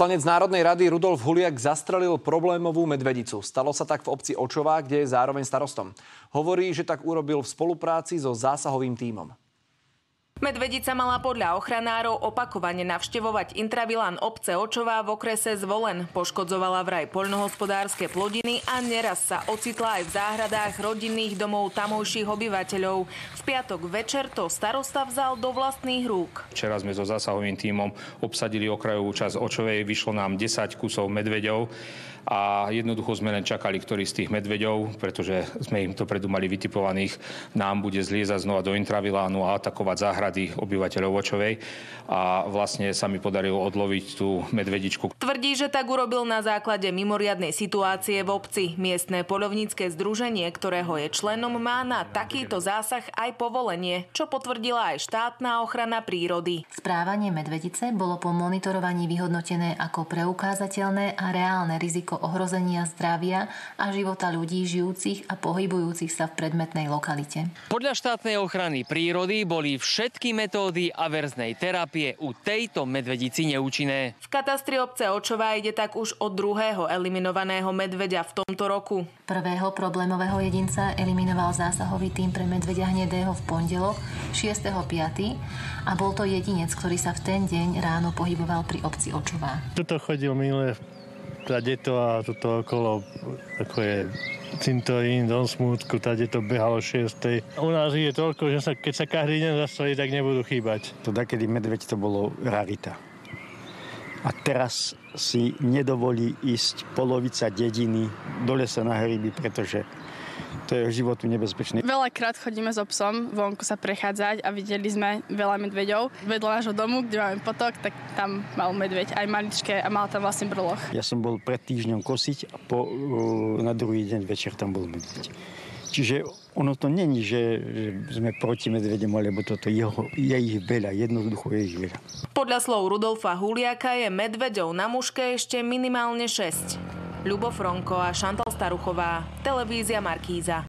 Poslanec Národnej rady Rudolf Huliak zastrelil problémovú medvedicu. Stalo sa tak v obci Očová, kde je zároveň starostom. Hovorí, že tak urobil v spolupráci so zásahovým tímom. Medvedica mala podľa ochranárov opakovane navštevovať intravilán obce Očová v okrese Zvolen. Poškodzovala vraj poľnohospodárske plodiny a neraz sa ocitla aj v záhradách rodinných domov tamojších obyvateľov. V piatok večer to starosta vzal do vlastných rúk. Včera sme so zásahovým tímom obsadili okrajovú časť Očovej, vyšlo nám 10 kusov medveďov a jednoducho sme len čakali, ktorý z tých medveďov, pretože sme im to predu mali vytipovaných, nám bude zliezať znova do intravilánu a atakovať záhrady obyvateľov Očovej a vlastne sa mi podarilo odloviť tú medvedičku. Tvrdí, že tak urobil na základe mimoriadnej situácie v obci. Miestne poľovnícke združenie, ktorého je členom, má na takýto zásah aj povolenie, čo potvrdila aj štátna ochrana prírody. Správanie medvedice bolo po monitorovaní vyhodnotené ako preukázateľné a reálne riziko ohrozenia zdravia a života ľudí žijúcich a pohybujúcich sa v predmetnej lokalite. Podľa štátnej ochrany prírody boli všetky metódy averznej terapie u tejto medvedici neúčinné. V katastri obce Očová ide tak už od druhého eliminovaného medveďa v tomto roku. Prvého problémového jedinca eliminoval zásahový tím pre medveďa hnedého v pondelok 6.5. a bol to jedinec, ktorý sa v ten deň ráno pohyboval pri obci Očová. Tuto chodil minulé tadeto a tuto okolo, ako je cintorín, dom smútku, tadeto behalo 6. U nás je toľko, že keď sa každý deň zastrelí, tak nebudú chýbať. To dakedy medveď to bolo rarita. A teraz si nedovolí ísť polovica dediny do lesa na hryby, pretože to je životu nebezpečné. Veľakrát chodíme s obsom vonku sa prechádzať a videli sme veľa medveďov. Vedľa nášho domu, kde máme potok, tak tam mal medveď aj maličké a mal tam vlastne brloch. Ja som bol pred týždňom kosiť a na druhý deň večer tam bol medveď. Čiže ono to není, že sme proti medvedem, alebo toto je ich veľa, jednoducho je ich veľa. Podľa slov Rudolfa Huliaka je medveďov na muške ešte minimálne 6. Ľubo Fronko a Šantal Staruchová, televízia Markíza.